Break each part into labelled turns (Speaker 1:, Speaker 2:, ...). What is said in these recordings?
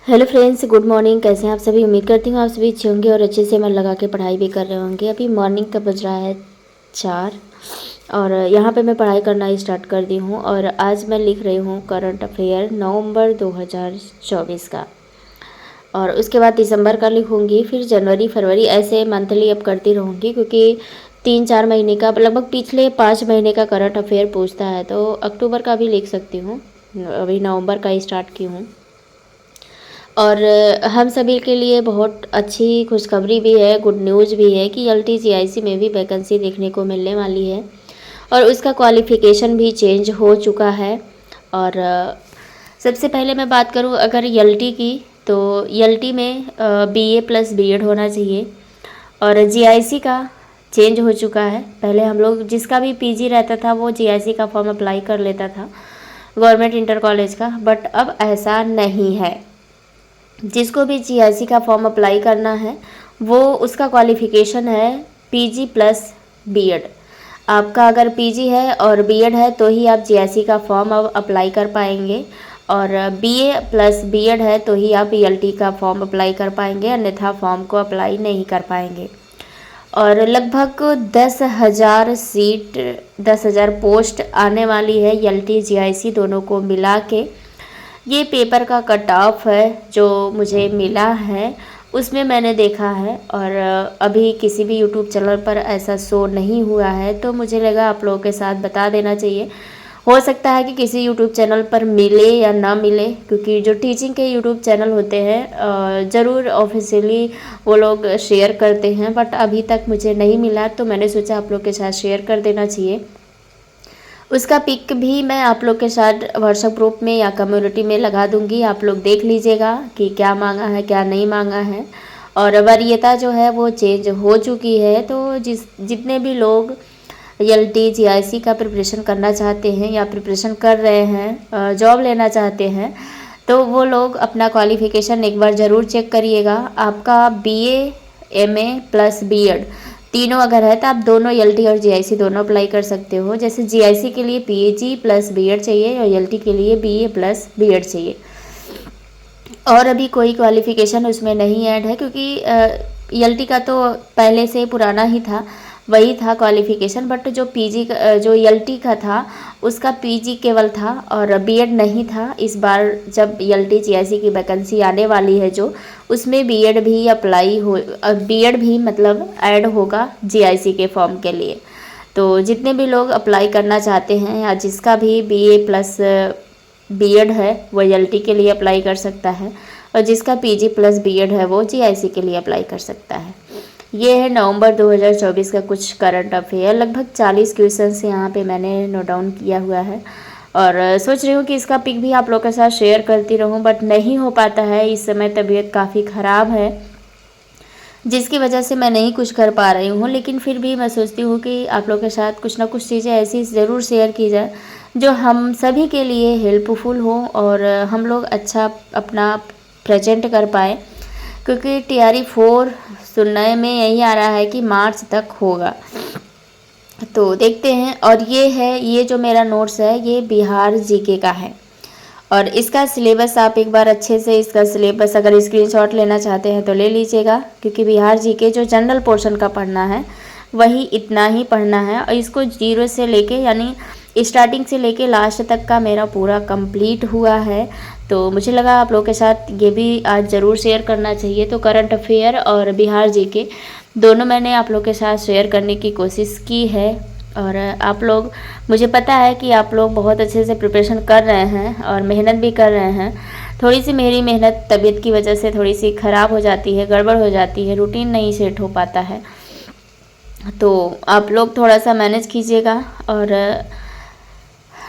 Speaker 1: Hello friends, good morning. कैसे हैं आप सभी? उम्मीद करती हूँ आप सभी अच्छे होंगे और अच्छे से मन लगा के पढ़ाई भी कर रहे होंगे। अभी मॉर्निंग का बज रहा है 4 और यहाँ पे मैं पढ़ाई करना स्टार्ट कर दी हूँ। और आज मैं लिख रही हूँ करंट अफेयर नवंबर 2024 का, और उसके बाद दिसंबर का लिखूँगी, फिर जनवरी फरवरी ऐसे मंथली अब करती रहूँगी, क्योंकि 3-4 महीने का लगभग पिछले 5 महीने का करंट अफेयर पूछता है। तो अक्टूबर का भी लिख सकती हूँ, अभी नवंबर का स्टार्ट की हूँ। और हम सभी के लिए बहुत अच्छी खुशखबरी भी है, गुड न्यूज़ भी है कि LTGIC में भी वैकेंसी देखने को मिलने वाली है और उसका क्वालिफ़िकेशन भी चेंज हो चुका है। और सबसे पहले मैं बात करूं अगर LT की, तो LT में BA प्लस BEd होना चाहिए। और GIC का चेंज हो चुका है। पहले हम लोग जिसका भी PG रहता था वो GIC का फॉर्म अप्लाई कर लेता था गवर्नमेंट इंटर कॉलेज का, बट अब ऐसा नहीं है। जिसको भी GIC का फॉर्म अप्लाई करना है वो उसका क्वालिफ़िकेशन है PG प्लस BEd। आपका अगर PG है और BEd है तो ही आप GIC का फॉर्म अब अप्लाई कर पाएंगे, और BA प्लस BEd है तो ही आप ELT का फॉर्म अप्लाई कर पाएंगे, अन्यथा फॉर्म को अप्लाई नहीं कर पाएंगे। और लगभग 10,000 सीट 10,000 पोस्ट आने वाली है LTGIC दोनों को मिला के। ये पेपर का कट ऑफ है जो मुझे मिला है, उसमें मैंने देखा है, और अभी किसी भी यूट्यूब चैनल पर ऐसा शो नहीं हुआ है, तो मुझे लगा आप लोगों के साथ बता देना चाहिए। हो सकता है कि किसी यूट्यूब चैनल पर मिले या ना मिले, क्योंकि जो टीचिंग के यूट्यूब चैनल होते हैं ज़रूर ऑफिशियली वो लोग शेयर करते हैं, बट अभी तक मुझे नहीं मिला, तो मैंने सोचा आप लोग के साथ शेयर कर देना चाहिए। उसका पिक भी मैं आप लोग के साथ व्हाट्सएप ग्रुप में या कम्युनिटी में लगा दूंगी, आप लोग देख लीजिएगा कि क्या मांगा है क्या नहीं मांगा है। और वरीयता जो है वो चेंज हो चुकी है, तो जितने भी लोग LTGIC का प्रिपरेशन करना चाहते हैं या प्रिपरेशन कर रहे हैं, जॉब लेना चाहते हैं, तो वो लोग अपना क्वालिफ़िकेशन एक बार ज़रूर चेक करिएगा। आपका BA MA प्लस BEd तीनों अगर है तो आप दोनों LT और GIC दोनों अप्लाई कर सकते हो। जैसे GIC के लिए PG प्लस BEd चाहिए और LT के लिए BA प्लस BEd चाहिए, और अभी कोई क्वालिफ़िकेशन उसमें नहीं ऐड है, क्योंकि LT का तो पहले से पुराना ही था, वही था क्वालिफ़िकेशन, बट जो PG जो LT का था उसका PG केवल था और BEd नहीं था। इस बार जब LTGIC की वैकेंसी आने वाली है जो, उसमें BEd भी अप्लाई हो, BEd भी मतलब ऐड होगा GIC के फॉर्म के लिए। तो जितने भी लोग अप्लाई करना चाहते हैं या जिसका भी BA प्लस BEd है वो LT के लिए अप्लाई कर सकता है, और जिसका PG प्लस BEd है वो GIC के लिए अप्लाई कर सकता है। ये है नवंबर 2024 का कुछ करंट अफेयर। लगभग 40 क्वेश्चंस यहाँ पे मैंने नोट डाउन किया हुआ है, और सोच रही हूँ कि इसका पिक भी आप लोग के साथ शेयर करती रहूँ, बट नहीं हो पाता है। इस समय तबीयत काफ़ी ख़राब है, जिसकी वजह से मैं नहीं कुछ कर पा रही हूँ, लेकिन फिर भी मैं सोचती हूँ कि आप लोग के साथ कुछ ना कुछ चीज़ें ऐसी ज़रूर शेयर की जाए जो हम सभी के लिए हेल्पफुल हो और हम लोग अच्छा अपना प्रेजेंट कर पाए, क्योंकि TRE 4 सुनने में यही आ रहा है कि मार्च तक होगा। तो देखते हैं। और ये जो मेरा नोट्स है ये बिहार GK का है, और इसका सिलेबस आप एक बार अच्छे से इसका सिलेबस अगर स्क्रीनशॉट लेना चाहते हैं तो ले लीजिएगा, क्योंकि बिहार GK जो जनरल पोर्शन का पढ़ना है वही इतना ही पढ़ना है, और इसको 0 से लेके यानी स्टार्टिंग से लेके लास्ट तक का मेरा पूरा कंप्लीट हुआ है। तो मुझे लगा आप लोगों के साथ ये भी आज ज़रूर शेयर करना चाहिए। तो करंट अफेयर और बिहार GK दोनों मैंने आप लोग के साथ शेयर करने की कोशिश की है, और आप लोग, मुझे पता है कि आप लोग बहुत अच्छे से प्रिपरेशन कर रहे हैं और मेहनत भी कर रहे हैं। थोड़ी सी मेरी मेहनत तबीयत की वजह से थोड़ी सी ख़राब हो जाती है, गड़बड़ हो जाती है, रूटीन नहीं सेट हो पाता है, तो आप लोग थोड़ा सा मैनेज कीजिएगा। और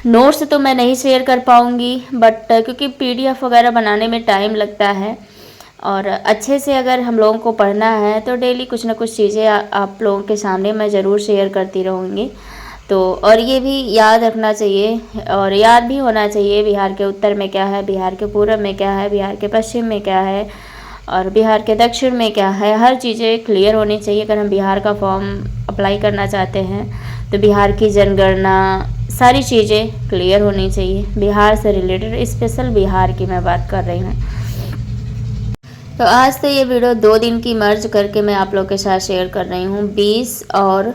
Speaker 1: नोट्स तो मैं नहीं शेयर कर पाऊँगी, बट क्योंकि PDF वगैरह बनाने में टाइम लगता है, और अच्छे से अगर हम लोगों को पढ़ना है तो डेली कुछ ना कुछ चीज़ें आप लोगों के सामने मैं ज़रूर शेयर करती रहूँगी। तो और ये भी याद रखना चाहिए और याद भी होना चाहिए बिहार के उत्तर में क्या है, बिहार के पूर्व में क्या है, बिहार के पश्चिम में क्या है, और बिहार के दक्षिण में क्या है। हर चीज़ें क्लियर होनी चाहिए। अगर हम बिहार का फॉर्म अप्लाई करना चाहते हैं तो बिहार की जनगणना सारी चीज़ें क्लियर होनी चाहिए। बिहार से रिलेटेड स्पेशल बिहार की मैं बात कर रही हूँ। तो आज तो ये वीडियो 2 दिन की मर्ज करके मैं आप लोग के साथ शेयर कर रही हूँ, 20 और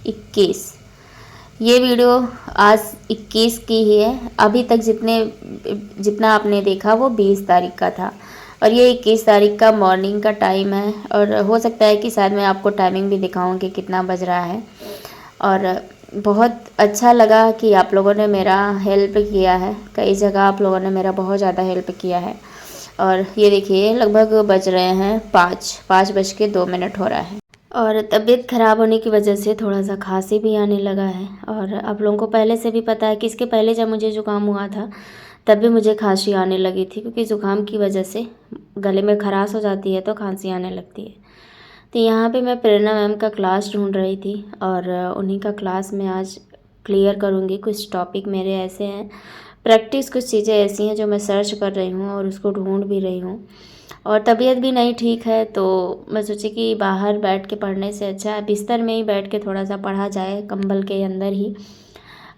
Speaker 1: 21। ये वीडियो आज 21 की ही है। अभी तक जितना आपने देखा वो 20 तारीख का था और ये 21 तारीख का मॉर्निंग का टाइम है। और हो सकता है कि शायद मैं आपको टाइमिंग भी दिखाऊं कि कितना बज रहा है। और बहुत अच्छा लगा कि आप लोगों ने मेरा हेल्प किया है। कई जगह आप लोगों ने मेरा बहुत ज़्यादा हेल्प किया है। और ये देखिए लगभग बज रहे हैं 5:02 हो रहा है। और तबीयत ख़राब होने की वजह से थोड़ा सा खांसी भी आने लगा है। और आप लोगों को पहले से भी पता है कि इसके पहले जब मुझे ज़ुकाम हुआ था तब भी मुझे खांसी आने लगी थी, क्योंकि ज़ुकाम की वजह से गले में खराश हो जाती है तो खांसी आने लगती है। तो यहाँ पे मैं प्रेरणा मैम का क्लास ढूंढ रही थी और उन्हीं का क्लास में आज क्लियर करूँगी। कुछ टॉपिक मेरे ऐसे हैं, प्रैक्टिस कुछ चीज़ें ऐसी हैं जो मैं सर्च कर रही हूँ और उसको ढूंढ भी रही हूँ। और तबीयत भी नहीं ठीक है तो मैं सोची कि बाहर बैठ के पढ़ने से अच्छा है बिस्तर में ही बैठ के थोड़ा सा पढ़ा जाए, कंबल के अंदर ही।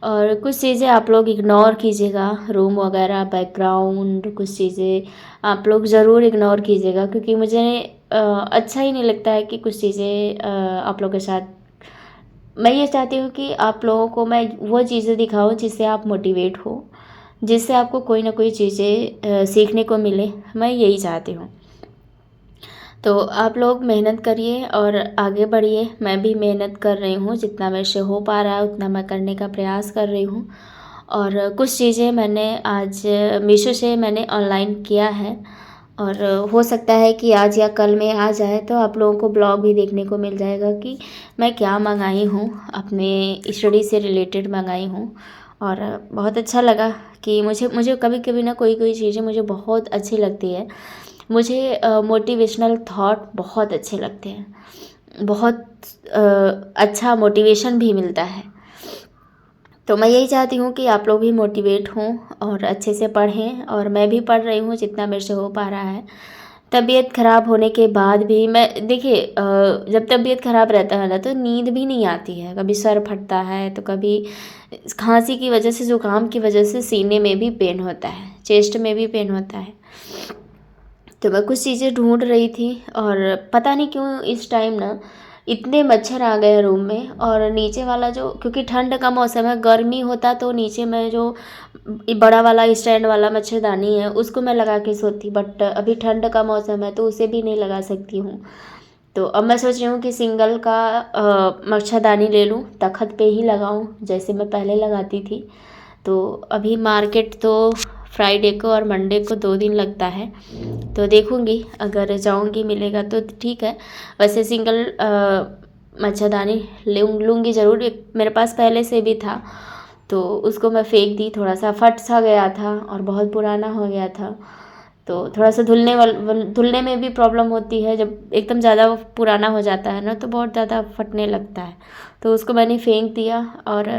Speaker 1: और कुछ चीज़ें आप लोग इग्नोर कीजिएगा, रूम वगैरह, बैकग्राउंड, कुछ चीज़ें आप लोग ज़रूर इग्नोर कीजिएगा, क्योंकि मुझे अच्छा ही नहीं लगता है कि कुछ चीज़ें आप लोगों के साथ। मैं ये चाहती हूँ कि आप लोगों को मैं वो चीज़ें दिखाऊँ जिससे आप मोटिवेट हो, जिससे आपको कोई ना कोई चीज़ें सीखने को मिले। मैं यही चाहती हूँ। तो आप लोग मेहनत करिए और आगे बढ़िए। मैं भी मेहनत कर रही हूँ, जितना मेरे से हो पा रहा है उतना मैं करने का प्रयास कर रही हूँ। और कुछ चीज़ें मैंने आज मीशो से मैंने ऑनलाइन किया है और हो सकता है कि आज या कल में आ जाए, तो आप लोगों को ब्लॉग भी देखने को मिल जाएगा कि मैं क्या मंगाई हूँ, अपने स्टडी से रिलेटेड मंगाई हूँ। और बहुत अच्छा लगा कि मुझे कभी कभी ना कोई चीज़ें मुझे बहुत अच्छी लगती है। मुझे मोटिवेशनल थॉट बहुत अच्छे लगते हैं, बहुत अच्छा मोटिवेशन भी मिलता है। तो मैं यही चाहती हूँ कि आप लोग भी मोटिवेट हों और अच्छे से पढ़ें, और मैं भी पढ़ रही हूँ जितना मेरे से हो पा रहा है। तबीयत ख़राब होने के बाद भी मैं देखिए जब तबीयत ख़राब रहता है ना तो नींद भी नहीं आती है, कभी सर फटता है तो कभी खांसी की वजह से, ज़ुकाम की वजह से सीने में भी पेन होता है, चेस्ट में भी पेन होता है। तो मैं कुछ चीज़ें ढूंढ रही थी और पता नहीं क्यों इस टाइम ना इतने मच्छर आ गए रूम में। और नीचे वाला जो, क्योंकि ठंड का मौसम है, गर्मी होता तो नीचे में जो बड़ा वाला स्टैंड वाला मच्छरदानी है उसको मैं लगा के सोती, बट अभी ठंड का मौसम है तो उसे भी नहीं लगा सकती हूँ। तो अब मैं सोच रही हूँ कि सिंगल का मच्छरदानी ले लूँ, तख़्त पे ही लगाऊँ जैसे मैं पहले लगाती थी। तो अभी मार्केट तो फ्राइडे को और मंडे को 2 दिन लगता है, तो देखूँगी अगर जाऊँगी मिलेगा तो ठीक है। वैसे सिंगल मच्छरदानी लूँगी ज़रूर। एक मेरे पास पहले से भी था तो उसको मैं फेंक दी, थोड़ा सा फट सा गया था और बहुत पुराना हो गया था। तो थोड़ा सा धुलने में भी प्रॉब्लम होती है, जब एकदम ज़्यादा पुराना हो जाता है ना तो बहुत ज़्यादा फटने लगता है। तो उसको मैंने फेंक दिया और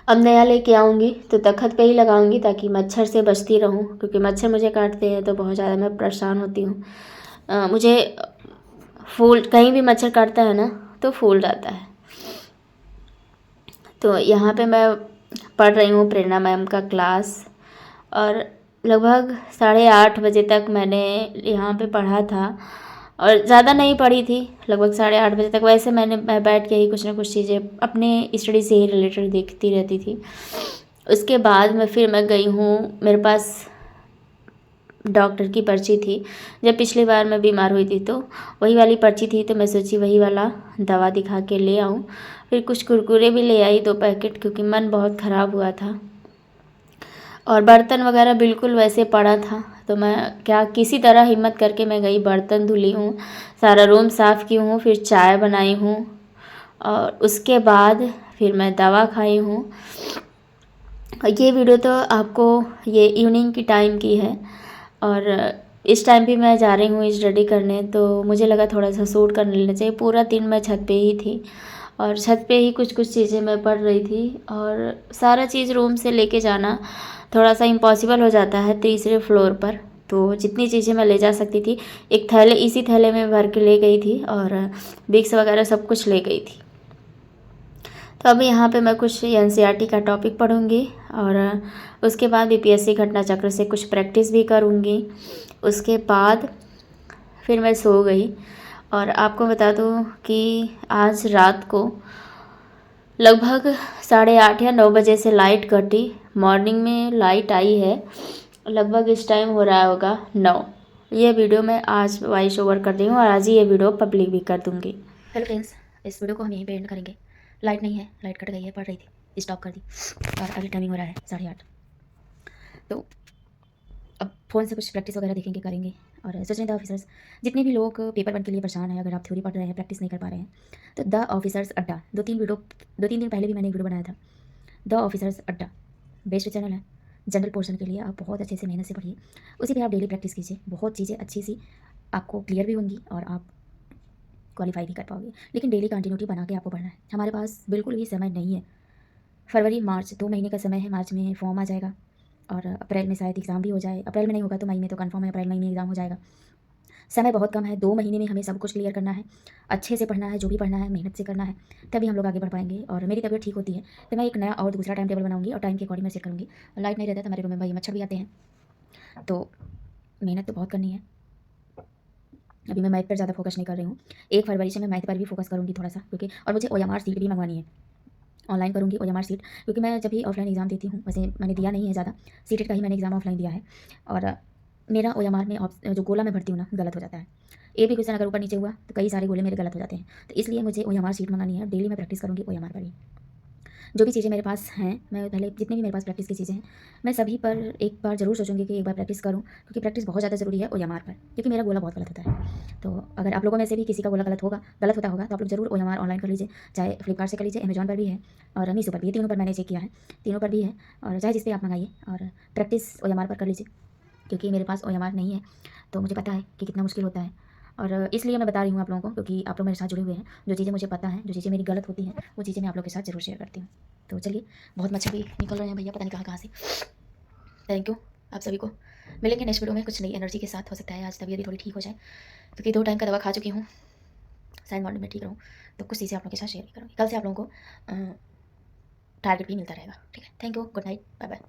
Speaker 1: अब नया लेके आऊँगी तो तख़्त पे ही लगाऊंगी ताकि मच्छर से बचती रहूँ, क्योंकि मच्छर मुझे काटते हैं तो बहुत ज़्यादा मैं परेशान होती हूँ। मुझे फूल, कहीं भी मच्छर काटता है ना तो फूल जाता है। तो यहाँ पे मैं पढ़ रही हूँ प्रेरणा मैम का क्लास, और लगभग 8:30 बजे तक मैंने यहाँ पे पढ़ा था और ज़्यादा नहीं पढ़ी थी, लगभग 8:30 बजे तक। वैसे मैं बैठ के ही कुछ ना कुछ चीज़ें अपने स्टडी से ही रिलेटेड देखती रहती थी। उसके बाद मैं गई हूँ, मेरे पास डॉक्टर की पर्ची थी। जब पिछली बार मैं बीमार हुई थी तो वही वाली पर्ची थी, तो मैं सोची वही वाला दवा दिखा के ले आऊँ। फिर कुछ कुरकुरे भी ले आई 2 पैकेट, क्योंकि मन बहुत ख़राब हुआ था। और बर्तन वगैरह बिल्कुल वैसे पड़ा था, तो मैं क्या किसी तरह हिम्मत करके मैं गई, बर्तन धुली हूँ, सारा रूम साफ़ की हूँ, फिर चाय बनाई हूँ और उसके बाद फिर मैं दवा खाई हूँ। ये वीडियो तो आपको ये इवनिंग की टाइम की है और इस टाइम भी मैं जा रही हूँ स्टडी करने, तो मुझे लगा थोड़ा सा शूट कर लेना चाहिए। पूरा दिन मैं छत पे ही थी और छत पे ही कुछ चीज़ें मैं पढ़ रही थी, और सारा चीज़ रूम से लेके जाना थोड़ा सा इम्पॉसिबल हो जाता है 3रे फ्लोर पर। तो जितनी चीज़ें मैं ले जा सकती थी, एक थैले, इसी थैले में भर के ले गई थी और विक्स वगैरह सब कुछ ले गई थी। तो अभी यहाँ पे मैं कुछ एनसीईआरटी का टॉपिक पढ़ूँगी और उसके बाद बीपीएससी घटना चक्र से कुछ प्रैक्टिस भी करूँगी। उसके बाद फिर मैं सो गई। और आपको बता दूँ कि आज रात को लगभग 8:30 या 9 बजे से लाइट कटी। मॉर्निंग में लाइट आई है, लगभग इस टाइम हो रहा होगा 9। ये वीडियो मैं आज वॉइस ओवर कर रही हूँ और आज ही ये वीडियो पब्लिक भी कर दूँगी। हेलो फ्रेंड्स, इस वीडियो को हम यहीं पे एंड करेंगे। लाइट नहीं है, लाइट कट गई है, पड़ रही थी, स्टॉप कर दी और अभी टाइमिंग हो रहा है 8:30। तो अब फ़ोन से कुछ प्रैक्टिस वगैरह देखेंगे, करेंगे। और सचिन द ऑफिसर्स, जितने भी लोग पेपर 1 के लिए परेशान हैं, अगर आप थ्योरी पढ़ रहे हैं, प्रैक्टिस नहीं कर पा रहे हैं, तो द ऑफिसर्स अड्डा 2-3 दिन पहले भी मैंने एक वीडियो बनाया था। द ऑफिसर्स अड्डा बेस्ट चैनल है जनरल पोर्शन के लिए। आप बहुत अच्छे से मेहनत से पढ़िए, उसी पे आप डेली प्रैक्टिस कीजिए। बहुत चीज़ें अच्छी सी आपको क्लियर भी होंगी और आप क्वालिफाई भी कर पाओगे। लेकिन डेली कंटिन्यूटी बना के आपको पढ़ना है। हमारे पास बिल्कुल भी समय नहीं है। फरवरी मार्च 2 महीने का समय है। मार्च में फॉर्म आ जाएगा और अप्रैल में शायद एग्ज़ाम भी हो जाए। अप्रैल में नहीं होगा तो मई में तो कन्फर्म है, अप्रैल मई में एग्ज़ाम हो जाएगा। समय बहुत कम है। 2 महीने में हमें सब कुछ क्लियर करना है, अच्छे से पढ़ना है, जो भी पढ़ना है मेहनत से करना है, तभी हम लोग आगे बढ़ पाएंगे। और मेरी तबीयत ठीक होती है तो मैं एक नया और दूसरा टाइम टेबल बनाऊंगी और टाइम के अकॉर्डिंग मैं सेट करूँगी। लाइट नहीं रहता तो हमारे रूम में भाई मच्छर भी आते हैं, तो मेहनत तो बहुत करनी है। अभी मैं मैथ पर ज़्यादा फोकस नहीं कर रही हूँ। 1 फरवरी से मैं मैथ पर भी फोकस करूँगी थोड़ा सा, क्योंकि और मुझे OMR सीट भी मंगवानी है। ऑनलाइन करूँगी OMR सीट, क्योंकि मैं जब भी ऑफलाइन एग्ज़ाम देती हूँ, वैसे मैंने दिया नहीं है ज़्यादा, सीटेट का ही मैंने एग्ज़ाम ऑफलाइन दिया है। और मेरा OMR में जो गोला मैं भरती हूँ ना, गलत हो जाता है। एक भी क्वेश्चन अगर ऊपर नीचे हुआ तो कई सारे गोले मेरे गलत हो जाते हैं। तो इसलिए मुझे OMR सीट मंगानी है। डेली मैं प्रैक्टिस करूँगी OMR पर ही। जो भी चीज़ें मेरे पास हैं, मैं पहले जितनी भी मेरे पास प्रैक्टिस की चीज़ें हैं, मैं सभी पर एक बार ज़रूर सोचूंगी कि एक बार प्रैक्टिस करूं, क्योंकि प्रैक्टिस बहुत ज़्यादा ज़रूरी है OMR पर, क्योंकि मेरा गोला बहुत गलत होता है। तो अगर आप लोगों में से भी किसी का गोला गलत होता होगा तो आप लोग ज़रूर OMR ऑनलाइन कर लीजिए। चाहे फ्लिपकार्ट से कर लीजिए, अमेजॉन पर भी है और मीशो पर भी, ये तीनों पर मैंने चेक किया है, तीनों पर भी है। और चाहे जिस पे आप मंगाइए और प्रैक्टिस OMR पर कर लीजिए, क्योंकि मेरे पास OMR नहीं है तो मुझे पता है कि कितना मुश्किल होता है। और इसलिए मैं बता रही हूँ आप लोगों को, क्योंकि आप लोग मेरे साथ जुड़े हुए हैं। जो चीज़ें मुझे पता है, जो चीज़ें मेरी गलत होती हैं, वो चीज़ें मैं आप लोग के साथ ज़रूर शेयर करती हूँ। तो चलिए, बहुत मच्छर भी निकल रहे हैं भैया, पता नहीं कहाँ से। थैंक यू आप सभी को। मिलेंगे नेक्स्ट वीडियो में कुछ नई एनर्जी के साथ। हो सकता है आज तबीयत भी थोड़ी ठीक हो जाए, क्योंकि 2 टाइम का दवा खा चुकी हूँ। शायद मॉर्निंग में ठीक रहूँ, तो कुछ चीज़ें आप लोगों के साथ शेयर भी करूँगी। कल से आप लोगों को टारगेट भी मिलता रहेगा। ठीक है, thank you, good night, bye bye.